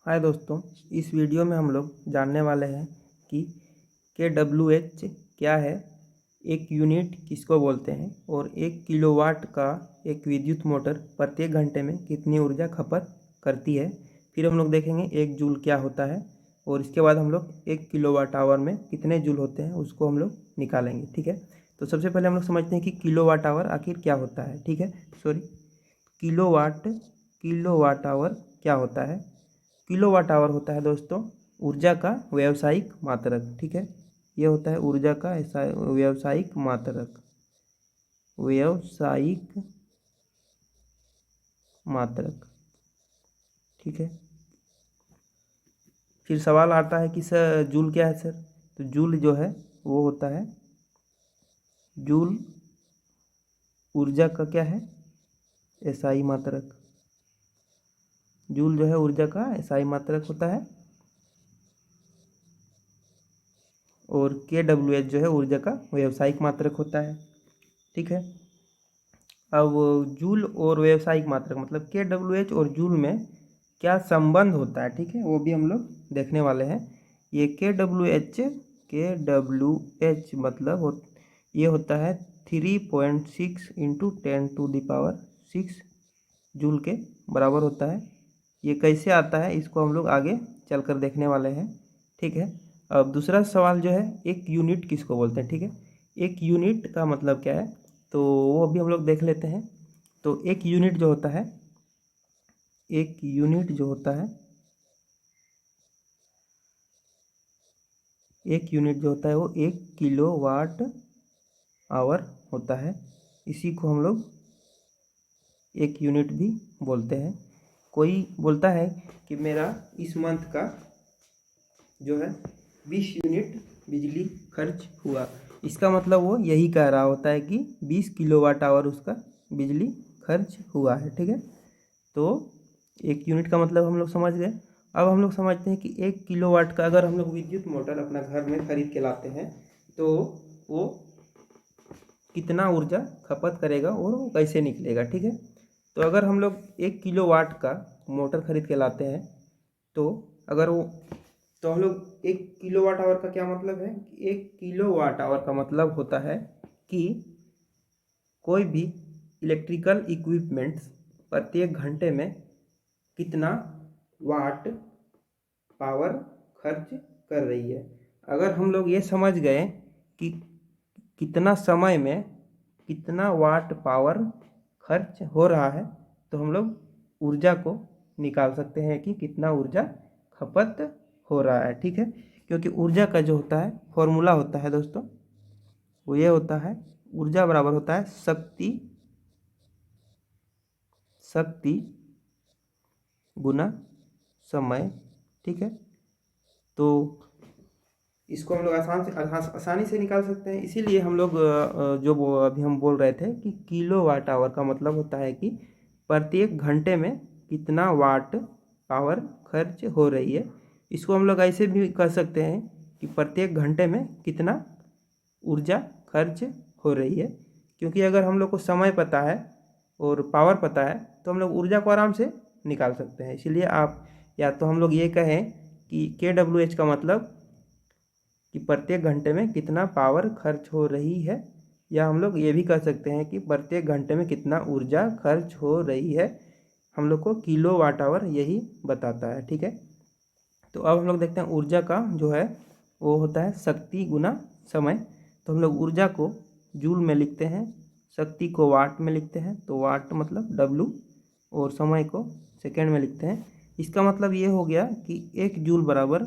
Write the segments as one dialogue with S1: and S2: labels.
S1: हाय दोस्तों, इस वीडियो में हम लोग जानने वाले हैं कि KWH क्या है, एक यूनिट किसको बोलते हैं और 1 किलोवाट का एक विद्युत मोटर प्रत्येक घंटे में कितनी ऊर्जा खपत करती है। फिर हम लोग देखेंगे 1 जूल क्या होता है और इसके बाद हम लोग 1 किलोवाट आवर में कितने जूल होते हैं उसको हम लोग निकालेंगे। ठीक है, तो सबसे पहले हम लोग समझते हैं कि किलोवाट आवर आखिर क्या होता है। ठीक है, किलोवाट आवर क्या होता है। किलोवाट आवर होता है दोस्तों ऊर्जा का व्यावसायिक मात्रक। ठीक है, ये होता है ऊर्जा का व्यावसायिक मात्रक। ठीक है, फिर सवाल आता है कि सर जूल क्या है सर। तो जूल जो है वो होता है, जूल ऊर्जा का क्या है, एसआई मात्रक। जूल जो है ऊर्जा का एसआई मात्रक होता है और KWH जो है ऊर्जा का व्यावसायिक मात्रक होता है। ठीक है, अब जूल और व्यावसायिक मात्रक मतलब KWH और जूल में क्या संबंध होता है, ठीक है, वो भी हम लोग देखने वाले हैं। ये KWH मतलब ये होता है 3.6 इंटू 10⁶ जूल के बराबर होता है। ये कैसे आता है इसको हम लोग आगे चलकर देखने वाले हैं। ठीक है, अब दूसरा सवाल जो है एक यूनिट किसको बोलते हैं। ठीक है, एक यूनिट का मतलब क्या है तो वो भी हम लोग देख लेते हैं। तो एक यूनिट जो होता है वो 1 किलोवाट आवर होता है। इसी को हम लोग एक यूनिट भी बोलते हैं। कोई बोलता है कि मेरा इस मंथ का जो है 20 यूनिट बिजली खर्च हुआ, इसका मतलब वो यही कह रहा होता है कि 20 किलोवाट आवर उसका बिजली खर्च हुआ है। ठीक है, तो एक यूनिट का मतलब हम लोग समझ गए। अब हम लोग समझते हैं कि 1 किलोवाट का अगर हम लोग विद्युत मोटर अपना घर में खरीद के लाते हैं तो वो कितना ऊर्जा खपत करेगा और वो कैसे निकलेगा। ठीक है, तो अगर हम लोग 1 किलोवाट का मोटर खरीद के लाते हैं तो अगर वो तो हम लोग 1 किलोवाट आवर का क्या मतलब है, 1 किलोवाट आवर का मतलब होता है कि कोई भी इलेक्ट्रिकल इक्विपमेंट्स प्रत्येक घंटे में कितना वाट पावर खर्च कर रही है। अगर हम लोग ये समझ गए कि कितना समय में कितना वाट पावर खर्च हो रहा है तो हम लोग ऊर्जा को निकाल सकते हैं कि कितना ऊर्जा खपत हो रहा है। ठीक है, क्योंकि ऊर्जा का जो होता है फॉर्मूला होता है दोस्तों वो ये होता है, ऊर्जा बराबर होता है शक्ति गुना समय। ठीक है, तो इसको हम लोग आसानी से निकाल सकते हैं। इसीलिए हम लोग अभी हम बोल रहे थे कि किलोवाट आवर का मतलब होता है कि प्रत्येक घंटे में कितना वाट पावर खर्च हो रही है। इसको हम लोग ऐसे भी कह सकते हैं कि प्रत्येक घंटे में कितना ऊर्जा खर्च हो रही है, क्योंकि अगर हम लोग को समय पता है और पावर पता है तो हम लोग ऊर्जा को आराम से निकाल सकते हैं। इसीलिए आप या तो हम लोग ये कहें कि KWH का मतलब कि प्रत्येक घंटे में कितना पावर खर्च हो रही है, या हम लोग ये भी कह सकते हैं कि प्रत्येक घंटे में कितना ऊर्जा खर्च हो रही है। हम लोग को किलोवाट आवर यही बताता है। ठीक है, तो अब हम लोग देखते हैं ऊर्जा का जो है वो होता है शक्ति गुना समय। तो हम लोग ऊर्जा को जूल में लिखते हैं, शक्ति को वाट में लिखते हैं, तो वाट मतलब W, और समय को सेकेंड में लिखते हैं। इसका मतलब ये हो गया कि 1 जूल बराबर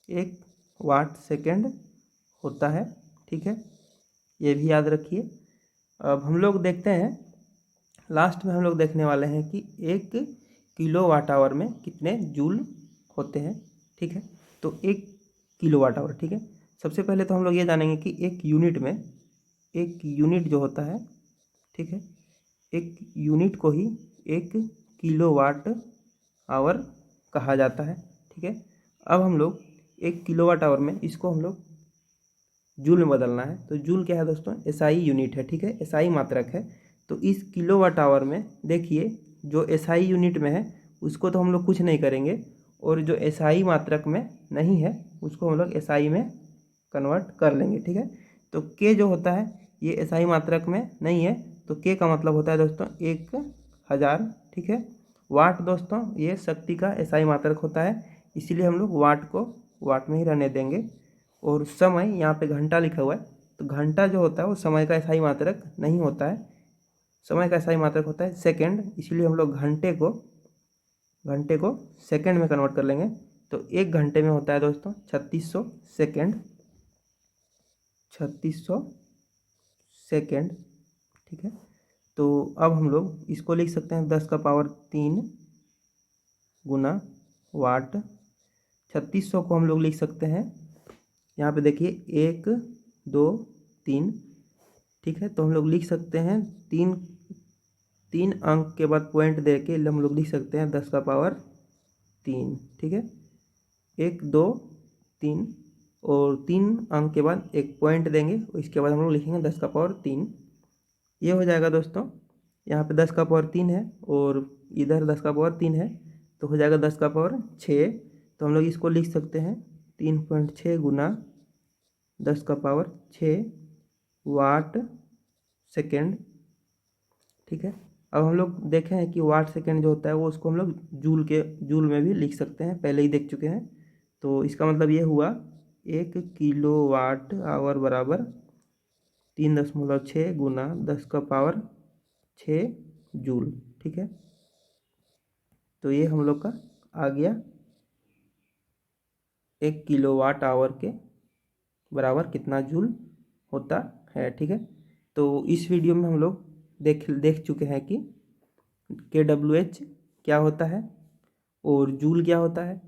S1: 1 वाट सेकेंड होता है। ठीक है, ये भी याद रखिए। अब हम लोग देखते हैं, लास्ट में हम लोग देखने वाले हैं कि 1 किलोवाट आवर में कितने जूल होते हैं। ठीक है, तो 1 किलोवाट आवर। ठीक है, सबसे पहले तो हम लोग ये जानेंगे कि एक यूनिट जो होता है, ठीक है, एक यूनिट को ही 1 किलोवाट आवर कहा जाता है। ठीक है, अब हम लोग 1 किलोवाट आवर में इसको हम लोग जूल में बदलना है। तो जूल क्या है दोस्तों, एसआई यूनिट है। ठीक है, एसआई मात्रक है। तो इस किलोवाट आवर में देखिए जो एसआई यूनिट में है उसको तो हम लोग कुछ नहीं करेंगे, और जो एसआई मात्रक में नहीं है उसको हम लोग एसआई में कन्वर्ट कर लेंगे, ठीक है। तो के जो होता है ये एसआई मात्रक में नहीं है, तो के का मतलब होता है दोस्तों 1000, ठीक है। वाट दोस्तों ये शक्ति का एसआई मात्रक होता है, इसीलिए हम लोग वाट को वाट में ही रहने देंगे। और समय यहाँ पे घंटा लिखा हुआ है, तो घंटा जो होता है वो समय का एसआई मात्रक नहीं होता है, समय का एसआई मात्रक होता है सेकंड, इसीलिए हम लोग घंटे को सेकंड में कन्वर्ट कर लेंगे। तो 1 घंटे में होता है दोस्तों 3600 सेकंड, 3600 सेकंड, ठीक है। तो अब हम लोग इसको लिख सकते हैं 10⁻³ गुना वाट। 3600 को हम लोग लिख सकते हैं, यहाँ पे देखिए 1 2 3, ठीक है। तो हम लोग लिख सकते हैं तीन अंक के बाद पॉइंट दे के हम लोग लिख सकते हैं 10⁻3, ठीक है। 1 2 3 और 3 अंक के बाद एक पॉइंट देंगे, इसके बाद हम लोग लिखेंगे 10⁻3। ये हो जाएगा दोस्तों, यहाँ पे 10⁻3 है और इधर 10⁻3 है, तो हो जाएगा 10⁻6। तो हम लोग इसको लिख सकते हैं 3.6 गुना 10⁻6 वाट सेकेंड, ठीक है। अब हम लोग देखे हैं कि वाट सेकेंड जो होता है वो उसको हम लोग जूल में भी लिख सकते हैं, पहले ही देख चुके हैं। तो इसका मतलब ये हुआ 1 किलोवाट आवर बराबर 3.6 गुना 10⁻6 जूल, ठीक है। तो ये हम लोग का आ गया 1 किलोवाट आवर के बराबर कितना जूल होता है, ठीक है। तो इस वीडियो में हम लोग देख चुके हैं कि kWh क्या होता है और जूल क्या होता है,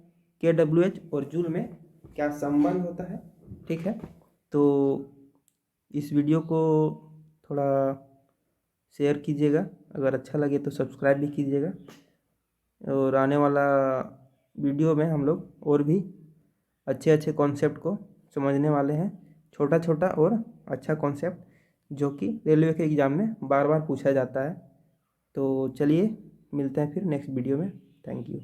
S1: kWh और जूल में क्या संबंध होता है, ठीक है। तो इस वीडियो को थोड़ा शेयर कीजिएगा, अगर अच्छा लगे तो सब्सक्राइब भी कीजिएगा। और आने वाला वीडियो में हम लोग और भी अच्छे कॉन्सेप्ट को समझने वाले हैं, छोटा और अच्छा कॉन्सेप्ट जो कि रेलवे के एग्ज़ाम में बार बार पूछा जाता है। तो चलिए मिलते हैं फिर नेक्स्ट वीडियो में। Thank you.